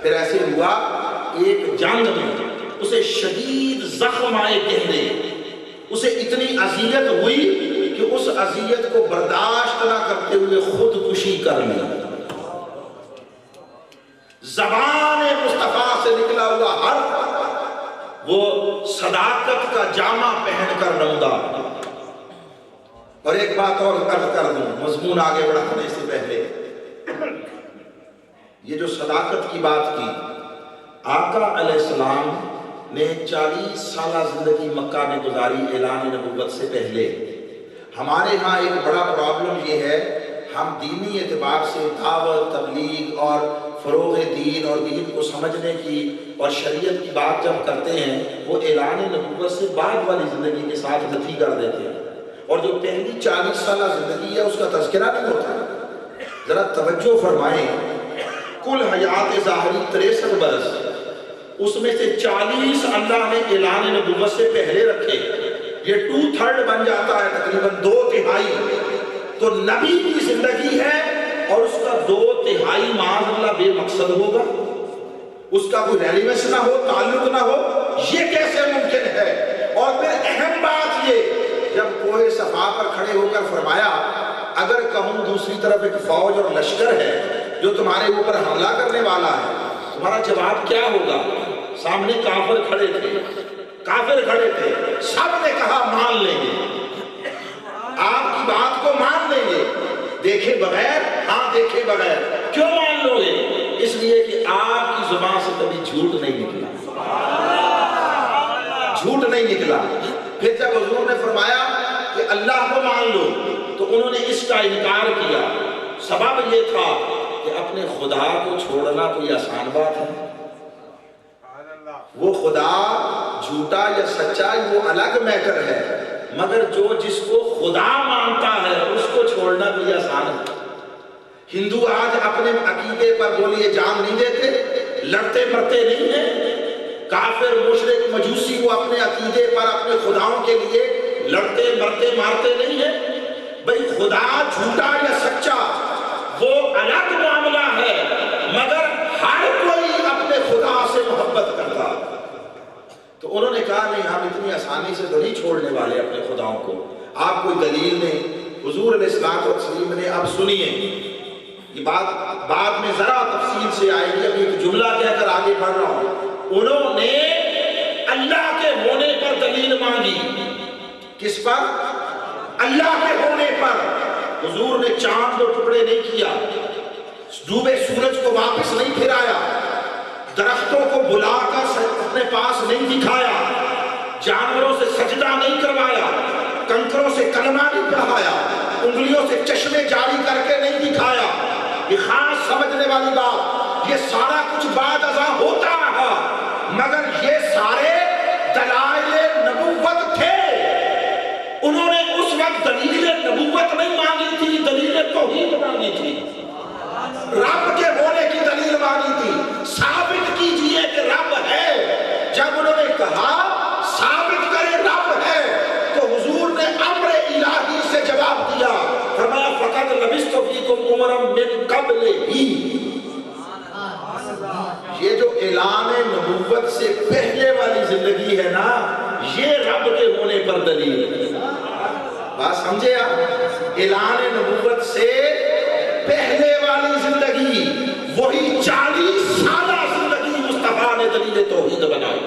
پھر ایسے ہوا ایک جنگ میں اسے شدید زخم آئے گہرے، اسے اتنی اذیت ہوئی کہ اس اذیت کو برداشت نہ کرتے ہوئے خودکشی کر لی۔ زبان مصطفیٰ سے نکلا ہوا حرف وہ صداقت کا جامہ پہن کر روندا۔ اور ایک بات اور عرض کر دوں مضمون آگے بڑھانے سے پہلے، یہ جو صداقت کی بات کی، آقا علیہ السلام نے 40 سالہ زندگی مکہ میں گزاری اعلان نبوت سے پہلے۔ ہمارے ہاں ایک بڑا پرابلم یہ ہے، ہم دینی اعتبار سے دعوت، تبلیغ اور فروغ دین اور دین کو سمجھنے کی اور شریعت کی بات جب کرتے ہیں وہ اعلان نبوت سے بعد والی زندگی کے ساتھ نفی کر دیتے ہیں، اور جو پہلی 40 سالہ زندگی ہے اس کا تذکرہ نہیں ہوتا۔ ذرا توجہ فرمائیں، کل حیات ظاہری 63 برس، اس میں سے 40 اللہ نے اعلان نبوت سے پہلے رکھے، یہ 2/3 بن جاتا ہے، تقریباً 2/3 تو نبی کی زندگی ہے، اور اس کا 2/3 معاذ اللہ بے مقصد ہوگا، اس کا کوئی ریلیونس نہ ہو، تعلق نہ ہو، یہ کیسے ممکن ہے؟ اور پھر اہم بات یہ، جب کوہ صفا پر کھڑے ہو کر فرمایا اگر کہوں دوسری طرف ایک فوج اور لشکر ہے جو تمہارے اوپر حملہ کرنے والا ہے، تمہارا جواب کیا ہوگا؟ سامنے کافر کھڑے تھے، سب نے کہا مان لیں گے، آپ کی بات کو مان لیں گے، دیکھے بغیر؟ ہاں دیکھے بغیر۔ کیوں مان لو گے؟ اس لیے کہ آپ کی زبان سے کبھی جھوٹ نہیں نکلا۔ پھر جب حضور نے فرمایا کہ اللہ کو مان لو تو انہوں نے اس کا انکار کیا۔ سبب یہ تھا کہ اپنے خدا کو چھوڑنا کوئی آسان بات ہے؟ وہ خدا جھوٹا یا سچا وہ الگ میٹر ہے، مگر جس کو خدا مانتا ہے اس کو چھوڑنا کوئی آسان ہے؟ ہندو آج اپنے عقیدے پر بولیے جان نہیں دیتے، لڑتے مرتے نہیں ہیں۔ کافر مشرک مجوسی وہ اپنے عقیدے پر اپنے خداؤں کے لیے لڑتے مرتے مارتے نہیں ہیں۔ بھئی خدا جھوٹا یا سچا وہ الگ معاملہ ہے، مگر ہر کوئی اپنے خدا سے محبت کرتا۔ تو انہوں نے کہا نہیں، ہم اتنی آسانی سے تو نہیں چھوڑنے والے اپنے خداؤں کو، آپ کوئی دلیل نہیں۔ حضور علیہ السلام نے اب سنیے، یہ بات بعد میں ذرا تفصیل سے آئے گی، ابھی ایک جملہ کہہ کر آگے بڑھ رہا ہوں۔ انہوں نے اللہ کے ہونے پر دلیل مانگی۔ کس پر؟ اللہ کے ہونے پر۔ حضور نے چاند کو ٹکڑے نہیں کیا، ڈوبے سورج کو واپس نہیں پھرایا، درختوں کو بلا کر اپنے پاس نہیں دکھایا، جانوروں سے سجدہ نہیں کروایا، کنکروں سے کلمہ نہیں پڑھایا، انگلیوں سے چشمے جاری کر کے نہیں دکھایا۔ یہ خاص سمجھنے والی بات، یہ سارا کچھ بعد ازاں ہوتا رہا، مگر یہ سارے دلائل نبوت تھے۔ انہوں نے اس وقت دلیل نبوت نہیں مانگی تھی، دلیل توحید مانگی تھی، رب کے ہونے کی دلیل مانگی تھی۔ ثابت کیجئے کہ رب ہے۔ جب انہوں نے کہا ثابت کرے رب ہے، تو حضور نے امر الہی سے جواب دیا، فرمایا فقط لبثت فیکم عمرا من قبل ہی۔ یہ جو اعلان نبوت سے پہلے والی زندگی ہے نا، یہ رب کے ہونے پر دلیل ہے۔ بات سمجھے آپ؟ اعلان نبوت سے پہلے والی زندگی، وہی 40 سالہ زندگی مصطفیٰ نے دلیل توحید بنائی۔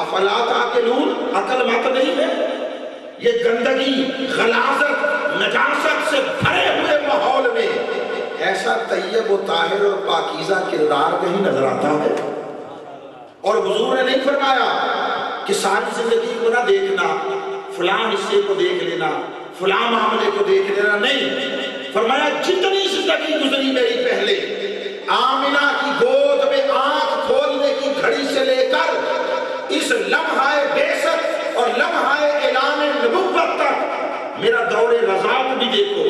افلا تعقلون، عقل مت نہیں ہے؟ یہ گندگی، غلاظت، نجاست سے بھرے ہوئے ماحول میں ایسا طیب و طاہر اور پاکیزہ کردار کہیں نظر آتا ہے؟ اور حضور نے نہیں فرمایا کہ ساری زندگی کو نہ دیکھنا، فلاں حصے کو دیکھ لینا، فلاں معاملے کو دیکھ لینا، نہیں، فرمایا جتنی زندگی گزری میری پہلے، آمنہ کی گود میں آنکھ کھولنے کی گھڑی سے لے کر اس لمحہ بعثت اور لمحہ اعلان نبوت تک میرا دور رضاعت بھی دیکھو،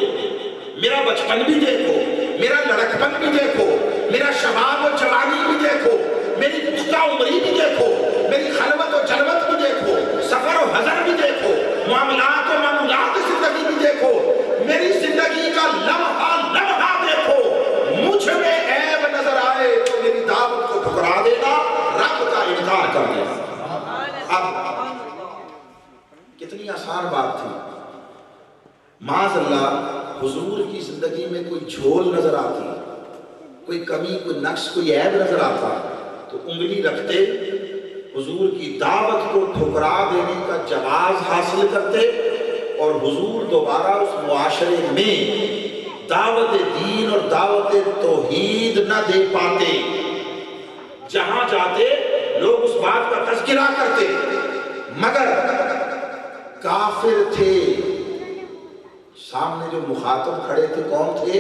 میرا بچپن بھی دیکھو، میرا لڑکپن بھی دیکھو، میرا شباب و جوانی بھی دیکھو، میری پختہ عمری بھی دیکھو، میری خلوت و جلوت بھی دیکھو، سفر و حضر بھی دیکھو، معاملات و معمولات زندگی بھی دیکھو، میری زندگی کا لمحہ لمحہ دیکھو، مجھ میں عیب نظر آئے تو میری دعوت کو حضور کی زندگی میں کوئی جھول نظر آتی، کوئی کمی، کوئی نقص، کوئی عیب نظر آتا تو انگلی رکھتے، حضور کی دعوت کو ٹھکرا دینے کا جواز حاصل کرتے، اور حضور دوبارہ اس معاشرے میں دعوت دین اور دعوت توحید نہ دے پاتے۔ جہاں جاتے لوگ اس بات کا تذکرہ کرتے، مگر کافر تھے۔ سامنے جو مخاطب کھڑے تھے کون تھے؟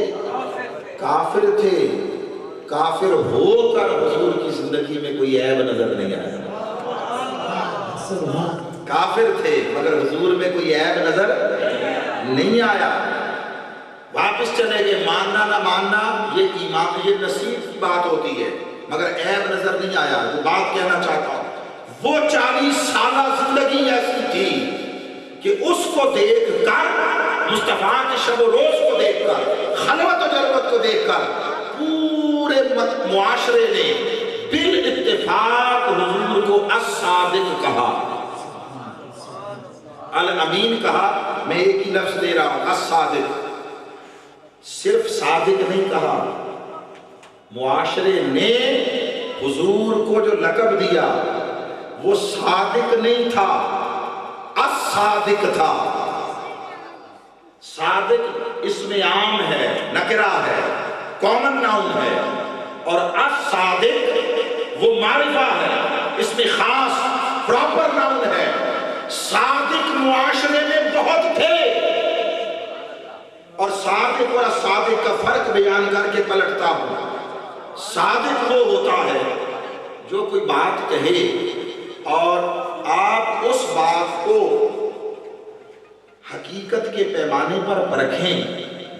کافر تھے۔ کافر ہو کر حضور کی زندگی میں کوئی عیب نظر نہیں آیا۔ کافر تھے مگر حضور میں کوئی عیب نظر نہیں آیا۔ واپس چلے گئے، ماننا نہ ماننا یہ ایمان، یہ نصیب کی بات ہوتی ہے، مگر عیب نظر نہیں آیا۔ وہ بات کہنا چاہتا ہوں، وہ 40 سالہ زندگی ایسی تھی کہ اس کو دیکھ کر، مصطفیٰ کے شب و روز کو دیکھ کر، خلوت و جلوت کو دیکھ کر پورے معاشرے نے بالاتفاق حضور کو الصادق کہا، الامین کہا۔ میں ایک ہی لفظ دے رہا ہوں، الصادق۔ صرف صادق نہیں کہا، معاشرے نے حضور کو جو لقب دیا وہ صادق نہیں تھا، الصادق تھا۔ صادق اسم عام ہے، نکرہ ہے، کامن ناؤن ہے، اور الصادق وہ معرفہ ہے، اسم خاص، پراپر ناؤن ہے۔ صادق معاشرے میں بہت تھے، اور صادق اور الصادق کا فرق بیان کر کے پلٹتا ہوں۔ صادق وہ ہوتا ہے جو کوئی بات کہے اور آپ اس بات کو حقیقت کے پیمانے پر پرکھیں،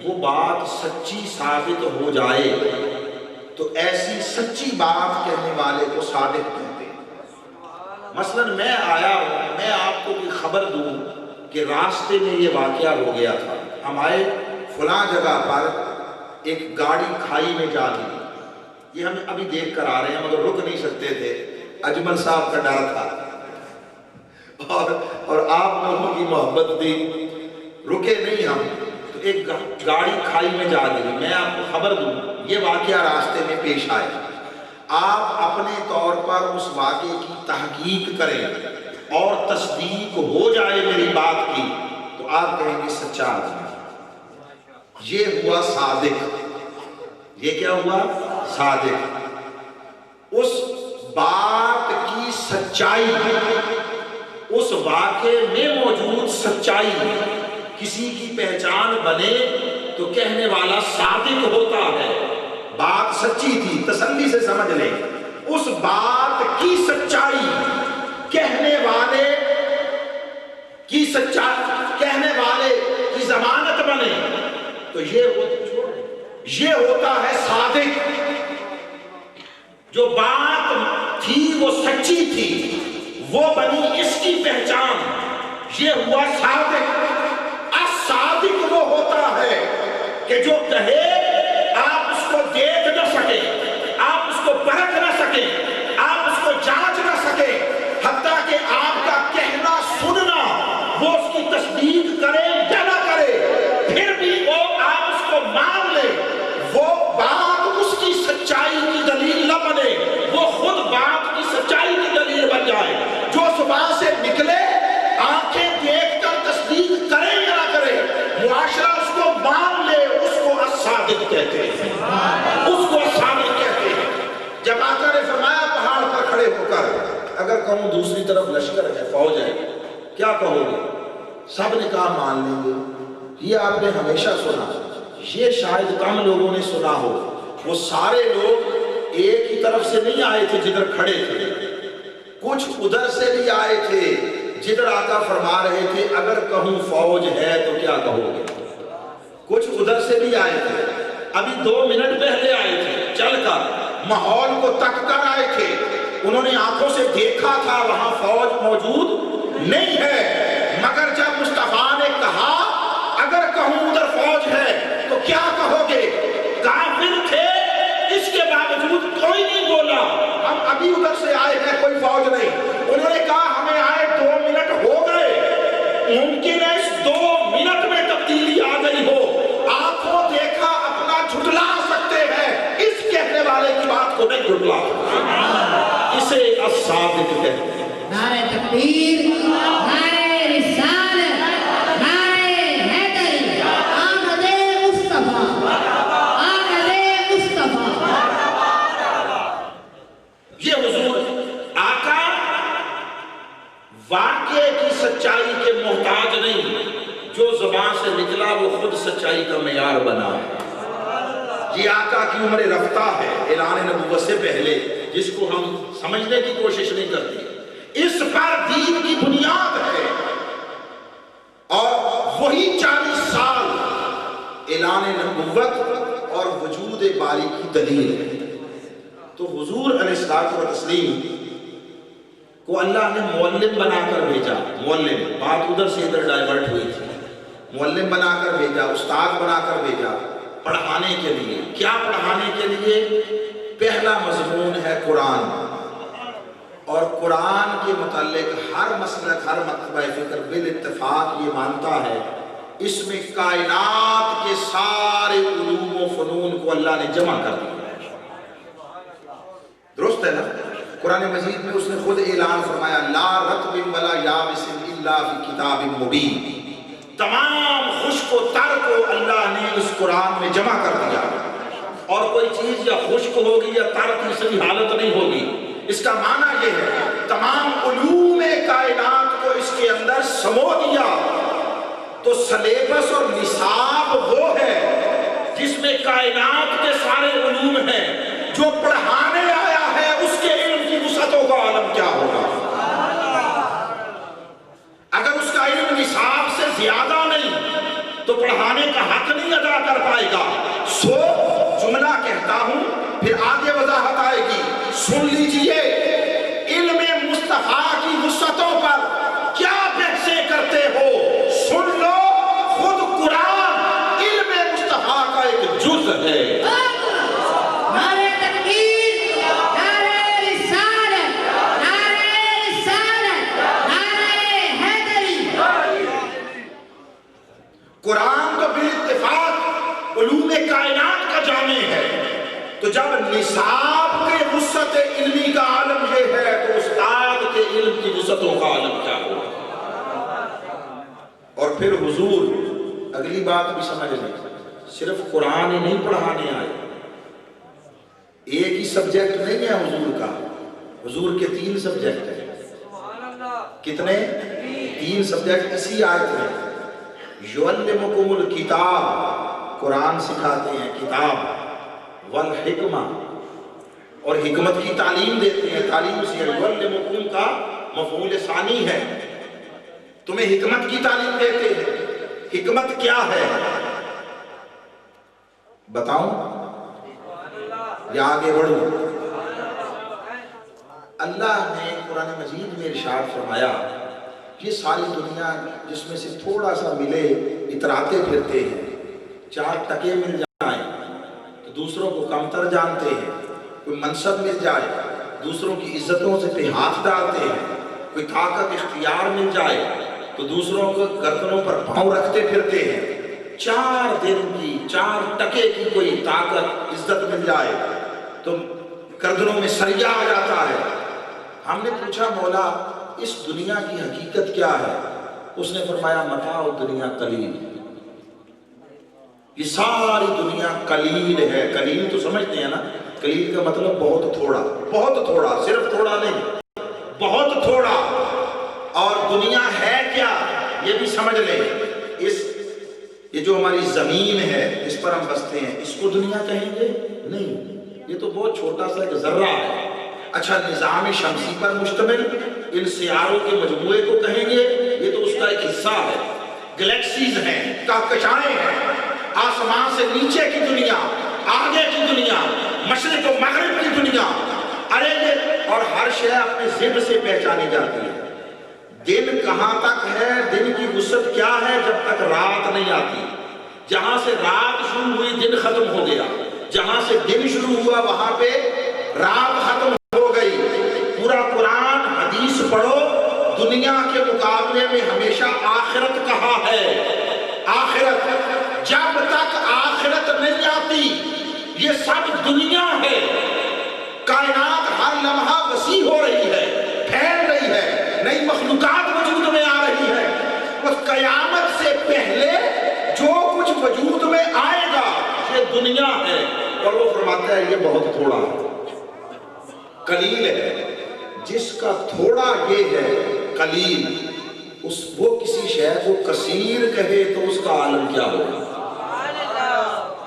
وہ بات سچی ثابت ہو جائے تو ایسی سچی بات کہنے والے کو صادق کہتے ہیں۔ مثلا میں آیا ہوں، میں آپ کو کوئی خبر دوں کہ راستے میں یہ واقعہ ہو گیا تھا، ہم آئے فلاں جگہ پر ایک گاڑی کھائی میں جا گئی، یہ ہم ابھی دیکھ کر آ رہے ہیں مگر رک نہیں سکتے تھے، اجمل صاحب کا ڈر تھا اور آپ لوگوں کی محبت تھی، رکے نہیں ہم، تو ایک گاڑی کھائی میں جا گئی۔ میں آپ کو خبر دوں، یہ واقعہ راستے میں پیش آئے، آپ اپنے طور پر اس واقعے کی تحقیق کریں اور تصدیق ہو جائے میری بات کی تو آپ کہیں گے سچا آدمی۔ یہ ہوا صادق، یہ کیا ہوا؟ صادق۔ اس بات کی سچائی، اس واقعے میں موجود سچائی کسی کی پہچان بنے تو کہنے والا صادق ہوتا ہے۔ بات سچی تھی، تسلی سے سمجھ لیں، اس بات کی سچائی کہنے والے کی ضمانت بنے تو یہ ہوتا ہے صادق۔ جو بات تھی وہ سچی تھی، وہ بنی اس کی پہچان، یہ ہوا صادق۔ الصادق وہ ہوتا ہے کہ جو کہے آپ اس کو دیکھ نہ سکیں، آپ اس کو پرکھ نہ سکیں، آپ اس کو جانچ نہ سکیں، حتیٰ کہ آپ کا کہنا سننا وہ اس کی تصدیق کرے یا نہ کرے، پھر بھی وہ آپ اس کو مان لیں، وہ بات اس کی سچائی کی دلیل نہ بنے، وہ خود بات کی سچائی کی دلیل بن جائے۔ جو زبان سے نکلے، آنکھیں دیکھ کر تصدیق کرے یا نہ کرے، معاشرہ اس کو مان لے، اس کو الصادق کہتے ہیں، اس کو الصادق کہتے ہیں۔ جب آقا نے فرمایا پہاڑ پر کھڑے ہو کر، اگر کہوں دوسری طرف لشکر ہے، فوج ہے، کیا کہو گے؟ سب نے کہا مان لیں گے۔ یہ آپ نے ہمیشہ سنا، یہ شاید کم لوگوں نے سنا ہو۔ وہ سارے لوگ ایک ہی طرف سے نہیں آئے تھے جدھر کھڑے تھے، کچھ ادھر سے بھی آئے تھے جدھر آقا فرما رہے تھے اگر کہوں فوج ہے تو کیا کہو گے؟ کچھ ادھر سے بھی آئے تھے، ابھی 2 منٹ پہلے آئے تھے، چل کر ماحول کو تک کر آئے تھے، انہوں نے آنکھوں سے دیکھا تھا وہاں فوج موجود نہیں ہے، مگر جب مصطفیٰ نے کہا اگر کہوں ادھر فوج ہے تو کیا کہو گے؟ کافر تھے، اس کے باوجود کوئی نہیں بولا، ہم ابھی ادھر سے آئے ہیں، کوئی فوج نہیں۔ انہوں نے کہا ہمیں آئے 2 منٹ ہو گئے، ممکن ہے اس 2 منٹ میں تبدیلی آ گئی ہو، کو نہیں جھٹلا سکتے. اسے الصادق کہتے ہیں. نعرہ تکبیر، نعرہ رسالت، نعرہ حیدری، آمد مصطفیٰ، آمد مصطفیٰ. یہ حضور آقا واقعے کی سچائی کے محتاج نہیں، جو زبان سے نکلا وہ خود سچائی کا معیار بنا ہے. یہ آقا کی عمر رفتہ ہے اعلان نبوت سے پہلے، جس کو ہم سمجھنے کی کوشش نہیں کرتے. اس پر دین کی بنیاد ہے، اور وہی 40 سال اعلان نبوت اور وجود باری کی دلیل ہے. تو حضور علیہ الصلوۃ والتسلیم کو اللہ نے معلم بنا کر بھیجا. معلم، بات ادھر سے ادھر ڈائیورٹ ہوئی تھی. معلم بنا کر بھیجا، استاد بنا کر بھیجا، پڑھانے کے لیے. کیا پڑھانے کے لیے؟ پہلا مضمون ہے قرآن، اور قرآن کے متعلق ہر مسلک، ہر مکتبہ فکر بالاتفاق یہ مانتا ہے اس میں کائنات کے سارے علوم و فنون کو اللہ نے جمع کر دیا. درست ہے نا؟ قرآن مجید میں اس نے خود اعلان فرمایا لا رطب ولا یابس الا فی کتاب مبین. تمام خشک و تر کو اللہ نے اس قرآن میں جمع کر دیا، اور کوئی چیز یا خشک ہوگی یا تر تیسری حالت نہیں ہوگی. اس کا معنی یہ ہے تمام علوم کائنات کو اس کے اندر سمو دیا. تو سلیبس اور نصاب وہ ہے جس میں کائنات کے سارے علوم ہیں. جو پڑھانے آیا ہے اس کے علم کی وسعتوں کا عالم کیا ہوگا؟ اگر اس کا علم نصاب سے زیادہ نہیں تو پڑھانے کا حق نہیں ادا کر پائے گا. سو جملہ کہتا ہوں پھر آگے وضاحت آئے گی. سن لیجئے، علم مصطفیٰ کی وسعتوں پر کیا بحثیں کرتے ہو؟ سن لو، خود قرآن علم مصطفیٰ کا ایک جز ہے. نعرہ تکبیر، نعرہ رسالت، نعرہ رسالت، نعرہ حیدری. قرآن تو بالاتفاق علوم کائنات کا جامع ہے. تو جب نصاب کے وسعت علمی کا عالم یہ ہے تو استاد کے علم کی وسعتوں کا عالم کیا ہوگا؟ اور پھر حضور اگلی بات بھی سمجھ لیں، صرف قرآن ہی نہیں پڑھانے آئے. ایک ہی سبجیکٹ نہیں ہے حضور کا، حضور کے 3 سبجیکٹ ہیں. کتنے؟ 3 سبجیکٹ اسی آیت میں. یعلمکم الکتاب، قرآن سکھاتے ہیں، کتاب، والحکمہ، اور حکمت کی تعلیم دیتے ہیں. تعلیم سے یعلمکم کا مفعول ثانی ہے، تمہیں حکمت کی تعلیم دیتے ہیں. حکمت کیا ہے بتاؤں یا آگے بڑھوں؟ اللہ نے قرآن مجید میں ارشاد فرمایا یہ ساری دنیا جس میں سے تھوڑا سا ملے اتراتے پھرتے ہیں. 4 ٹکے مل جائیں تو دوسروں کو کمتر جانتے ہیں. کوئی منصب مل جائے دوسروں کی عزتوں سے پہ ہاتھ ڈالتے ہیں. کوئی طاقت اختیار مل جائے تو دوسروں کو گردنوں پر پاؤں رکھتے پھرتے ہیں. 4 دن کی 4 ٹکے کی کوئی طاقت عزت مل جائے تو گردنوں میں سریا آ جاتا ہے. ہم نے پوچھا مولا اس دنیا کی حقیقت کیا ہے؟ اس نے فرمایا متاع دنیا قلیل. یہ ساری دنیا قلیل ہے. قلیل تو سمجھتے ہیں نا، قلیل کا مطلب بہت تھوڑا. بہت تھوڑا، صرف تھوڑا نہیں، بہت تھوڑا. اور دنیا ہے کیا یہ بھی سمجھ لیں. یہ جو ہماری زمین ہے اس پر ہم بستے ہیں، اس کو دنیا کہیں گے؟ نہیں، یہ تو بہت چھوٹا سا ایک ذرہ ہے. اچھا، نظام شمسی پر مشتمل ان سیاروں کے مجموعے کو کہیں گے؟ یہ تو اس کا ایک حصہ ہے. گلیکسیز ہیں، کہکشائیں ہیں، آسمان سے نیچے کی دنیا، آگے کی دنیا، مشرق و مغرب کی دنیا. ارے یہ اور ہر شے اپنے ضد سے پہچانی جاتی ہے. دن کہاں تک ہے؟ دن کی وسعت کیا ہے؟ جب تک رات نہیں آتی. جہاں سے رات شروع ہوئی دن ختم ہو گیا، جہاں سے دن شروع ہوا وہاں پہ رات ختم ہو گئی. پورا قرآن حدیث پڑھو، دنیا کے مقابلے میں ہمیشہ آخرت کہا ہے. آخرت، جب تک آخرت نہیں آتی یہ سب دنیا ہے. کائنات ہر لمحہ وسیع ہو رہی ہے، پھیل رہی ہے، نئی مخلوقات وجود میں آ رہی ہے. بس قیامت سے پہلے جو کچھ وجود میں آئے گا یہ دنیا ہے. اور وہ فرماتا ہے یہ بہت تھوڑا قلیل ہے. جس کا تھوڑا یہ ہے قلیل، وہ کسی شے کو کثیر کہے تو اس کا عالم کیا ہوگا.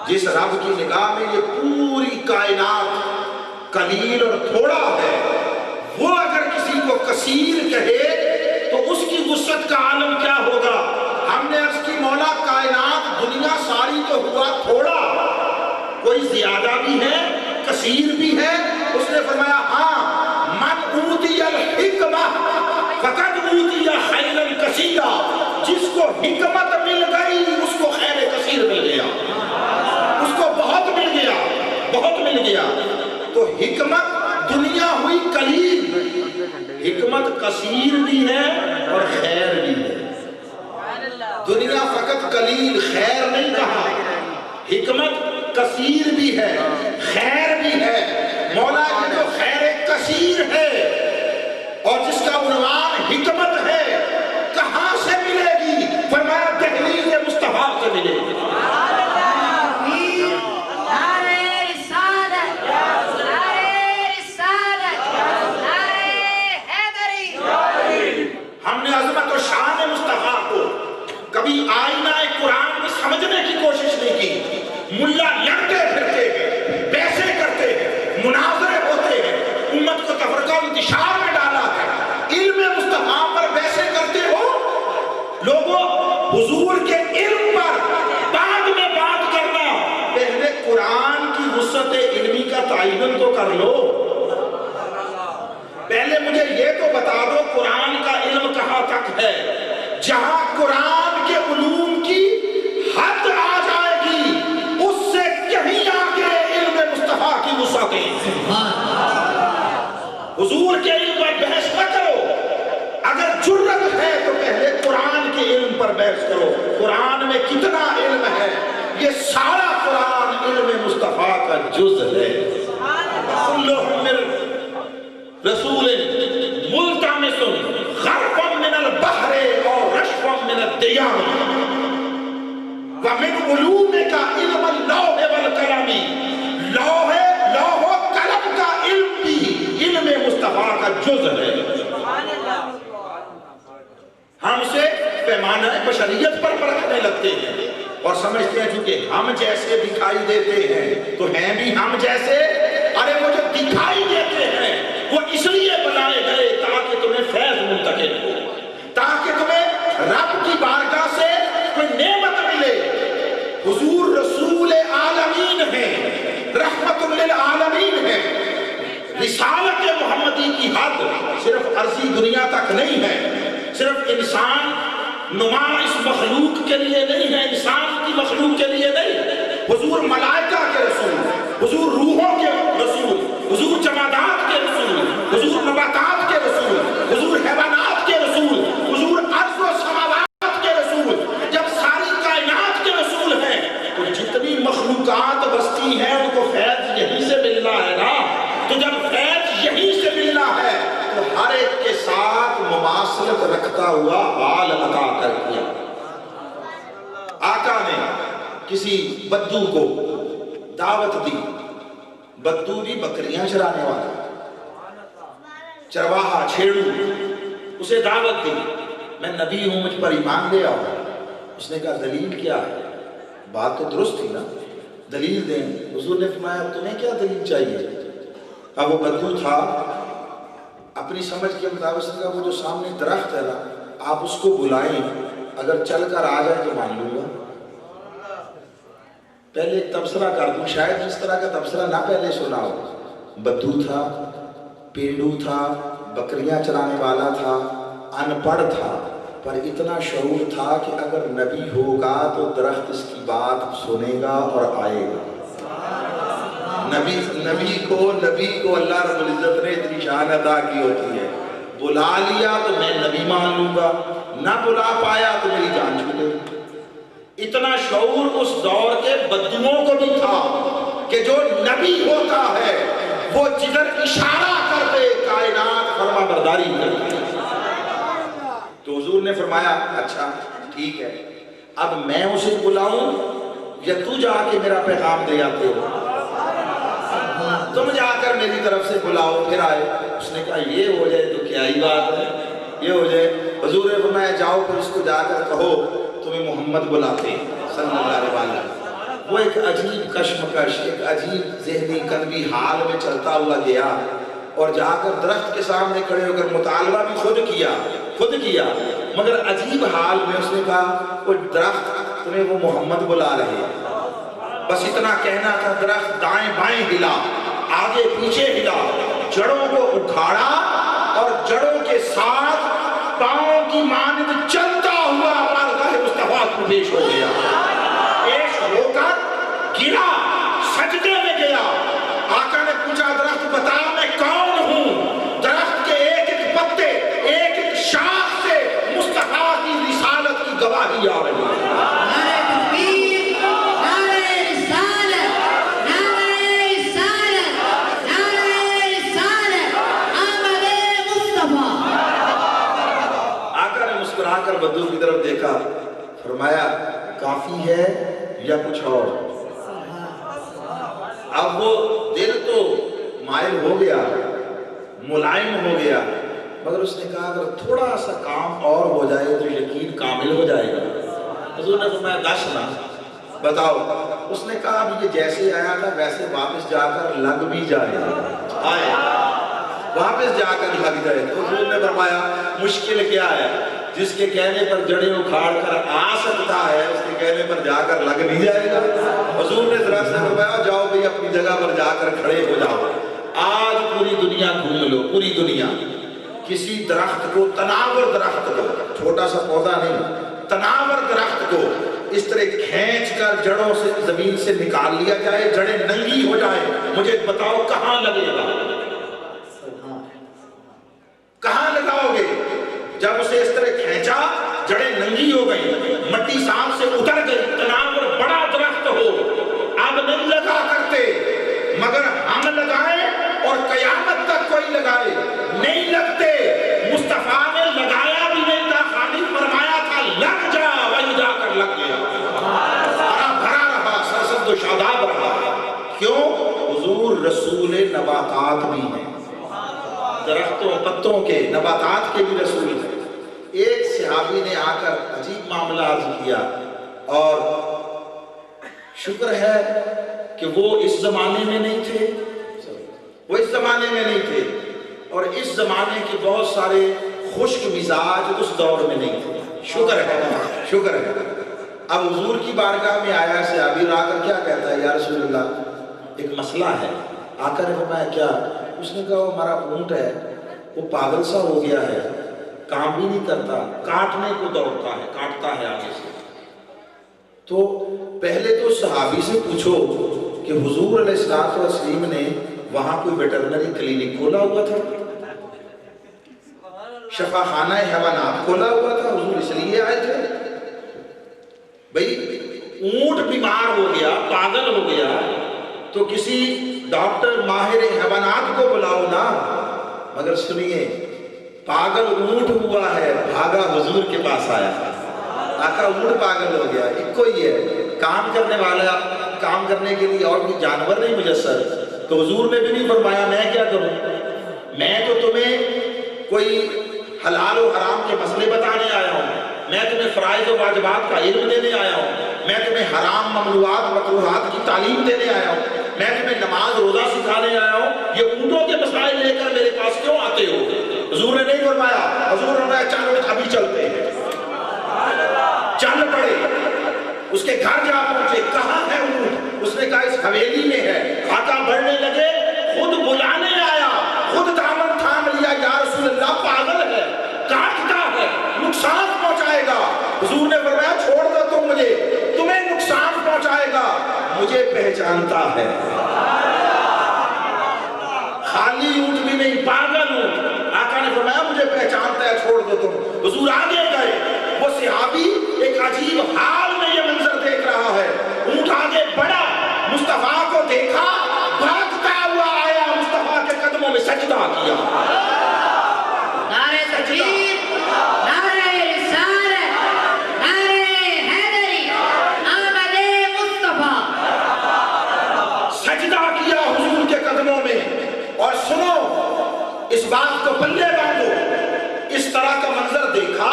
جس رب کی نگاہ میں یہ پوری کائنات قلیل اور تھوڑا ہے، وہ اگر کسی کو کثیر کہے تو اس کی وسعت کا عالم کیا ہوگا. ہم نے عرض کی مولا کائنات دنیا ساری تو ہوا تھوڑا، کوئی زیادہ بھی ہے کثیر بھی ہے. اس نے فرمایا ہاں من اوتی الحکمہ فقد اوتی خیرا کثیرا، جس کو حکمت مل گئی اس کو خیر کثیر مل گیا، اس کو بہت مل گیا، بہت مل گیا. تو حکمت دنیا ہوئی قلیل، حکمت کثیر بھی ہے اور خیر بھی ہے. دنیا فقط قلیل خیر نہیں کہا، حکمت کثیر بھی ہے خیر بھی ہے. مولا یہ جو خیر کثیر ہے اور جس کا عنوان حکمت ہے کہاں سے ملے گی؟ فرمایا دہلیز مصطفیٰ سے ملے گی. ہم نے عظمت و شان مصطفیٰ کو کبھی آئینہ قرآن میں سمجھنے کی کوشش نہیں کی. ملا لڑتے پھرتے ہیں، بحثیں کرتے ہیں، مناظرے ہوتے ہیں، امت کو تفرقہ و انتشار میں ڈالا ہے. علم مصطفیٰ پر بحثیں کرتے ہو لوگوں، حضور کے علم پر بعد میں بات کرنا، پہلے قرآن کی وسعت علمی کا تعین تو کر لو. پہلے مجھے یہ تو بتا دو قرآن کا علم کہاں تک ہے. جہاں قرآن کے علوم کی حد آ جائے گی اس سے کہیں آگے علم مصطفیٰ کی وسعتیں. حضور کے علم پر بحث نہ کرو. اگر جرت ہے تو پہلے قرآن کے علم پر بحث کرو. قرآن میں کتنا علم ہے؟ یہ سارا قرآن علم مصطفیٰ کا جز ہے. کلہم من رسول ملتمس غرفا من البحر اور رشفا من الدیار ومن علومک علم اللوح والقلم. لوح و قلم کا علم بھی علم مصطفیٰ کا جز ہے. ہم سے پیمانہ بشریت پر پرکھنے لگتے ہیں اور سمجھتے ہیں چونکہ ہم جیسے دکھائی دیتے ہیں تو ہیں بھی ہم جیسے. ارے وہ جو دکھائی دیتے ہیں وہ اس لیے بنائے گئے تاکہ تمہیں فیض منتقل ہو، تاکہ تمہیں رب کی بارگاہ سے کوئی نعمت ملے. حضور رسول عالمین ہیں، رحمت للعالمین ہیں. رسالت محمدی کی حد صرف عرضی دنیا تک نہیں ہے، صرف انسان نما اس مخلوق کے لیے نہیں ہے، انسان کی مخلوق کے لیے نہیں. حضور ملائکہ کے رسول، حضور روحوں کے رسول، حضور جمادات کے رسول، حضور نباتات کے رسول، حضور حیوانات کے رسول، حضور ارض و سماوات کے رسول. جب ساری کائنات کے رسول ہیں تو جتنی مخلوقات بستی ہیں ان کو فیض یہیں سے ملنا ہے نا. تو جب فیض یہیں سے ملنا ہے تو ہر ایک کے ساتھ مماثلت رکھتا ہوا حال عطا کر دیا. آقا نے کسی بدو کو دعوت دی. بدو بھی بکریاں چرانے والا چرواہا چھیڑو، اسے دعوت دی میں نبی ہوں مجھ پر ایمان لے آؤ. اس نے کہا دلیل کیا ہے؟ بات تو درست تھی نا، دلیل دیں. حضور نے فرمایا تمہیں کیا دلیل چاہیے؟ اب وہ بدو تھا اپنی سمجھ کے مطابق سے کہا وہ جو سامنے درخت ہے نا آپ اس کو بلائیں، اگر چل کر آ جائے تو مان لوں گا. پہلے ایک تبصرہ کر دوں، شاید اس طرح کا تبصرہ نہ پہلے سنا ہو. بدو تھا، پینڈو تھا، بکریاں چرانے والا تھا، ان پڑھ تھا، پر اتنا شعور تھا کہ اگر نبی ہوگا تو درخت اس کی بات سنے گا اور آئے گا. نبی کو اللہ رب العزت نے اتنی شان عطا کی ہوتی ہے. بلا لیا تو میں نبی مان لوں گا، نہ بلا پایا تو میری جان چھوٹے. اتنا شعور اس دور کے بدوؤں کو بھی تھا کہ جو نبی ہوتا ہے وہ جدھر اشارہ کر دے کائنات فرما برداری کرتی ہے۔ تو حضور نے فرمایا اچھا ٹھیک ہے، اب میں اسے بلاؤں یا تو جا کے میرا پیغام دے آتے ہو؟ تم جا کر میری طرف سے بلاؤ۔ پھر آئے، اس نے کہا یہ ہو جائے تو کیا ہی بات ہے، یہ ہو جائے۔ حضور نے فرمایا جاؤ پھر اس کو جا کر کہو تمہیں محمد بلاتے ہیں صلی اللہ علیہ وسلم۔ وہ ایک عجیب کشمکش، ایک عجیب ذہنی قلبی حال میں چلتا ہوا گیا اور جا کر درخت کے سامنے کھڑے ہو کر مطالبہ بھی خود کیا، مگر عجیب حال میں اس نے کہا وہ درخت تمہیں وہ محمد بلا رہے ہیں۔ بس اتنا کہنا تھا، درخت دائیں بائیں ہلا، آگے پیچھے ہلا، جڑوں کو اکھاڑا اور جڑوں کے ساتھ پاؤں کی مانند چلتا ہوا بارگاہ مصطفیٰ کو پیش ہو گیا، پیش ہو کر گرا، سجدے میں گیا۔ آقا نے پوچھا درخت بتا میں کون ہوں؟ درخت کے ایک ایک پتے، ایک ایک شاخ سے مصطفیٰ کی رسالت کی گواہی آ رہی ہے۔ نعرہ تکبیر، نعرہ رسالت، نعرہ رسالت، نعرہ رسالت، آمد مصطفیٰ۔ آقا نے مسکرا کر بدو کی طرف دیکھا، فرمایا کافی ہے یا کچھ اور؟ اب وہ دل تو مائل ہو گیا، ملائم ہو گیا، مگر اس نے کہا اگر تھوڑا سا کام اور ہو جائے تو یقین کامل ہو جائے گا۔ حضور نے فرمایا دشنا بتاؤ۔ اس نے کہا اب یہ جیسے آیا تھا ویسے واپس جا کر لگ بھی جائے، آئے واپس جا کر لگ جائے۔ تو حضور نے فرمایا مشکل کیا ہے، جس کے کہنے پر جڑیں اکھاڑ کر آ سکتا ہے اس کے کہنے پر جا کر لگ نہیں جائے گا۔ حضور نے درخت سے فرمایا جاؤ بھئی اپنی جگہ پر جا کر کھڑے ہو جاؤ۔ آج پوری دنیا گھوم لو، پوری دنیا، کسی درخت کو، تناور درخت کو، چھوٹا سا پودا نہیں، تناور درخت کو اس طرح کھینچ کر جڑوں سے زمین سے نکال لیا جائے، جڑیں ننگی ہو جائیں، مجھے بتاؤ کہاں لگے گا؟ کہاں لگاؤ گے؟ جب اسے اس طرح کھینچا جڑیں ننگی ہو گئی، مٹی سانپ سے اتر گئی، تناور بڑا درخت ہو اب نہیں لگا کرتے، مگر ہم لگائیں اور قیامت تک کوئی لگائے نہیں لگتے۔ مصطفیٰ نے لگایا بھی نہیں تھا، خالی فرمایا تھا لگ جا، وہی جا کر لگ گیا، ہرا بھرا رہا، سرسبز و شاداب رہا۔ کیوں؟ حضور رسول نباتات بھی ہیں، درختوں پتوں کے، نباتات کے بھی رسول ہیں۔ ایک صحابی نے آ کر عجیب معاملہ عرض کیا، اور شکر ہے کہ وہ اس زمانے میں نہیں تھے، اور اس زمانے کے بہت سارے خشک مزاج اس دور میں نہیں تھے، شکر ہے۔ اب حضور کی بارگاہ میں آیا صحابی، آ کر کیا کہتا ہے یا رسول اللہ ایک مسئلہ ہے۔ آقا نے فرمایا کیا؟ اس نے کہا وہ ہمارا اونٹ ہے وہ پاگل سا ہو گیا ہے، کام بھی نہیں کرتا، کاٹنے کو دوڑتا ہے، کاٹتا ہے آگے سے۔ تو پہلے تو صحابی سے پوچھو کہ حضور علیہ الصلوۃ والتسلیم نے وہاں کوئی ویٹرنری کلینک کھولا ہوا تھا، شفا خانہ حیوانات کھولا ہوا تھا، حضور اس لیے آئے تھے؟ بھئی اونٹ بیمار ہو گیا، پاگل ہو گیا تو کسی ڈاکٹر ماہر حیوانات کو بلاؤ نا۔ مگر سنیے، پاگل اونٹ ہوا ہے، بھاگا حضور کے پاس آیا، آقا اونٹ پاگل ہو گیا، ایک کوئی ہے کام کرنے والا، کام کرنے کے لیے اور کوئی جانور نہیں میسر۔ تو حضور نے بھی نہیں فرمایا میں کیا کروں، میں تو تمہیں کوئی حلال و حرام کے مسئلے بتانے آیا ہوں، میں تمہیں فرائض و واجبات کا علم دینے آیا ہوں، میں تمہیں حرام ممنوعات مکروہات کی تعلیم دینے آیا ہوں، میں تمہیں نماز روزہ سکھانے آیا ہوں، یہ اونٹوں کے مسائل لے کر میرے پاس کیوں آتے ہو؟ حضور نے نہیں فرمایا، حضور نے فرمایا چلو ابھی چلتے ہیں۔ چل پڑے، اس کے گھر جا پہنچے، کہاں ہے اونٹ؟ اس نے کہا اس حویلی میں ہے۔ آقا بڑھنے لگے، خود بلانے آیا، خود دامن تھام لیا، یا رسول اللہ پاگل ہے، کاٹتا ہے، نقصان پہنچائے گا۔ حضور نے فرمایا چھوڑ دو تم مجھے، تمہیں نقصان پہنچائے گا، مجھے پہچانتا ہے، خالی اونٹ بھی نہیں، پاگل اونٹ۔ آقا نے فرمایا مجھے پہچانتا ہے، چھوڑ دو تم۔ حضور آگے گئے، وہ صحابی ایک عجیب حال میں یہ منظر دیکھ رہا ہے، اونٹ آگے بڑھا، مصطفیٰ کو دیکھا، بھاگتا ہوا آیا، مصطفیٰ اس بات کو پلے باندھو۔ اس طرح کا منظر دیکھا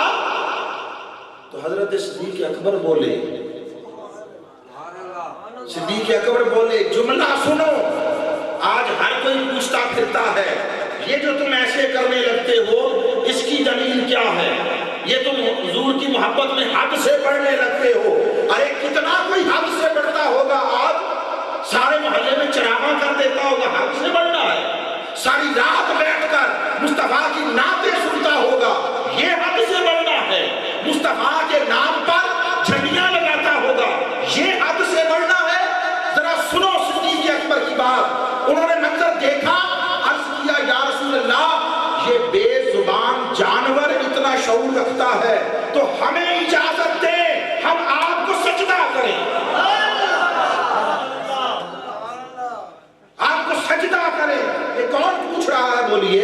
تو حضرت صدیق اکبر بولے، صدیق اکبر بولے جملہ سنو، آج ہر کوئی پوچھتا پھرتا ہے یہ جو تم ایسے کرنے لگتے ہو اس کی دلیل کیا ہے؟ یہ تم حضور کی محبت میں حد سے بڑھنے لگتے ہو۔ ارے کتنا کوئی حد سے بڑھتا ہوگا؟ آج سارے محلے میں چراغاں کر دیتا ہوگا، حد سے بڑھنا ہے۔ ساری رات بیٹھ کر مصطفیٰ کی نعتیں سنتا ہوگا، یہ حد سے بڑھنا ہے۔ مصطفیٰ کے نام پر جھنڈیاں لگاتا ہوگا، یہ حد سے بڑھنا ہے۔ ذرا سنو صدیق اکبر کی بات۔ انہوں نے منظر دیکھا، عرض کیا یا رسول اللہ یہ بے زبان جانور اتنا شعور رکھتا ہے تو ہمیں اجازت دیں ہم آپ کو سجدہ کریں، آپ کو سجدہ کریں۔ یہ کون پوچھ رہا ہے بولیے؟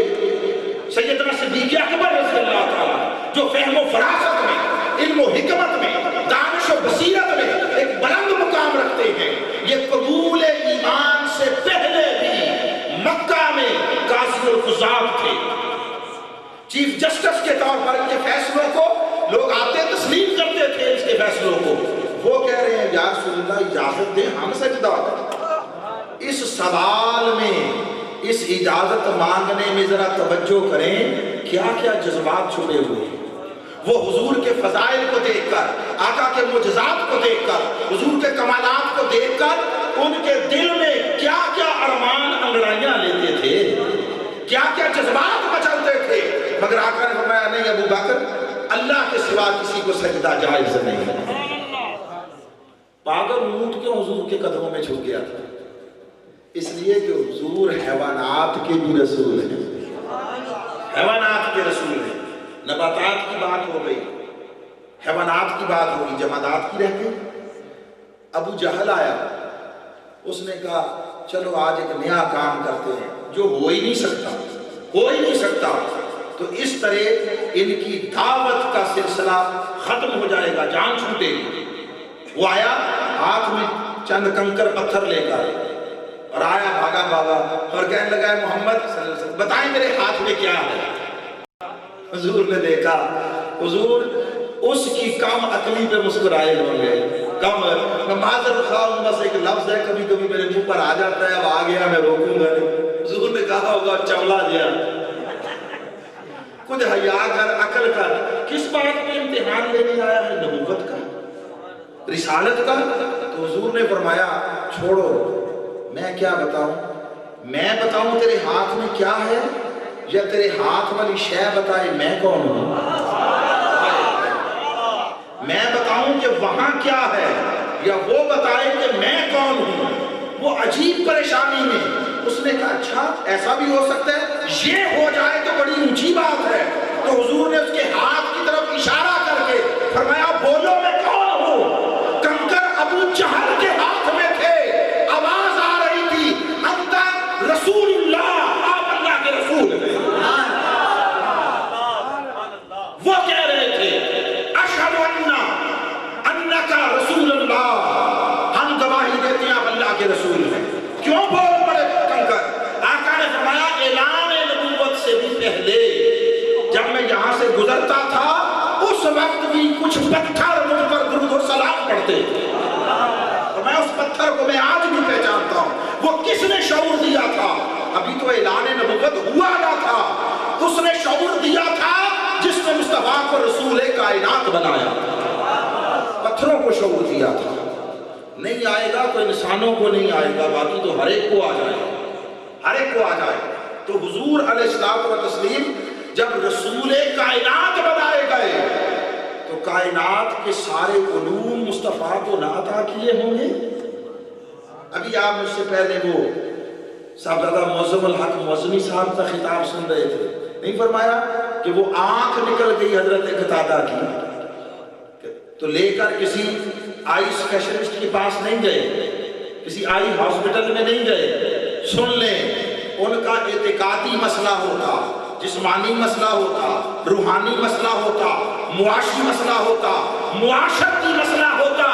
سیدنا صدیق اکبر رضی اللہ تعالیٰ جو فہم و فراست میں، علم و حکمت میں، دانش و بصیرت میں ایک بلند مقام رکھتے ہیں۔ یہ قبول ایمان سے پہلے بھی مکہ میں قاضی القضات تھے، چیف جسٹس کے طور پر ان کے فیصلوں کو لوگ آتے تسلیم کرتے تھے، اس کے فیصلوں کو۔ وہ کہہ رہے ہیں یا رسول اللہ اجازت دیں ہم سجدہ کریں۔ اس سوال میں، اس اجازت مانگنے میں ذرا توجہ کریں کیا کیا جذبات چھپے ہوئے ہیں۔ وہ حضور کے فضائل کو دیکھ کر، آقا کے معجزات کو دیکھ کر، حضور کے کمالات کو دیکھ کر ان کے دل میں کیا کیا ارمان انگڑائیاں لیتے تھے، کیا کیا جذبات مچلتے تھے۔ مگر آقا نے فرمایا نہیں ابو بکر، اللہ کے سوا کسی کو سجدہ جائز نہیں ہے۔ پاگل اونٹ کیوں حضور کے قدموں میں چھپ گیا تھا؟ اس لیے کہ حضور حیوانات کے بھی رسول ہیں، حیوانات کے رسول ہیں۔ نباتات کی بات ہو گئی، حیوانات کی بات ہوگی، جمادات کی رہ گئی۔ ابو جہل آیا، اس نے کہا چلو آج ایک نیا کام کرتے ہیں جو ہو ہی نہیں سکتا، ہو ہی نہیں سکتا، تو اس طرح ان کی دعوت کا سلسلہ ختم ہو جائے گا، جان چھوٹے گی۔ وہ آیا ہاتھ میں چند کنکر پتھر لے کر، اور آیا بھاگا بھاگا اور کہنے لگا محمد صلی اللہ علیہ وسلم بتائیں میرے ہاتھ میں کیا ہے؟ حضور نے دیکھا، حضور اس کی کم عقلی پہ مسکرائے ہوں گے۔ کم میں معذرت خواہ ہوں، بس ایک لفظ ہے کبھی کبھی میرے منہ پر آ جاتا ہے، اب آ گیا میں روکوں گا نہیں۔ حضور نے کہا ہوگا چملا دیا، خود حیا کر، عقل کر۔ کس بات میں امتحان لینے آیا ہے؟ نبوت کا، رسالت کا۔ تو حضور نے فرمایا چھوڑو، میں کیا بتاؤں؟ میں بتاؤں تیرے ہاتھ میں کیا ہے یا تیرے ہاتھ والی شے بتائے میں کون ہوں؟ میں بتاؤں کہ وہاں کیا ہے یا وہ بتائے کہ میں کون ہوں؟ وہ عجیب پریشانی میں، اس نے کہا اچھا ایسا بھی ہو سکتا ہے، یہ ہو جائے تو بڑی اونچی بات ہے۔ تو حضور نے اس کے ہاتھ کی طرف اشارہ کر کے فرمایا بولو میں کون ہوں؟ کنکر ابو جہل کے ہاتھ میں تھے، آواز آ رہی تھی انت رسول اللہ، آپ اللہ کے رسول ہیں۔ وہ کہہ رہے تھے اشہد انک رسول اللہ، ہم گواہی دیتے ہیں آپ اللہ کے رسول ہیں۔ کیوں بول پڑے کنکر؟ آقا نے فرمایا اعلان نبوت سے بھی پہلے جب میں یہاں سے گزرتا تھا اس وقت بھی کچھ پتھر مجھ پر درود و سلام پڑھتے تھے، اور میں اس پتھر کو میں آج بھی پہچانتا ہوں۔ وہ کس نے شعور دیا تھا؟ ابھی تو اعلان نبوت ہوا نہ تھا، اس نے شعور دیا تھا جس نے مصطفیٰ کو رسول کائنات بنایا، پتھروں کو شعور دیا تھا۔ نہیں آئے گا تو انسانوں کو نہیں آئے گا، باقی تو ہر ایک کو آ جائے، ہر ایک کو آ جائے۔ تو حضور علیہ الصلوۃ والتسلیم جب رسول کائنات بنائے گئے تو کائنات کے سارے علوم مصطفیٰ کو نہ عطا کیے ہوں گے؟ ابھی آپ مجھ سے پہلے وہ صاحبزادہ معظم الحق معظمی صاحب کا خطاب سن رہے تھے، نہیں فرمایا کہ وہ آنکھ نکل گئی حضرت قتادہ کی، تو لے کر کسی آئی اسپیشلسٹ کے پاس نہیں گئے، کسی آئی ہاسپٹل میں نہیں گئے۔ سن لیں، ان کا اعتقادی مسئلہ ہوتا، جسمانی مسئلہ ہوتا، روحانی مسئلہ ہوتا، معاشی مسئلہ ہوتا، معاشرتی مسئلہ ہوتا،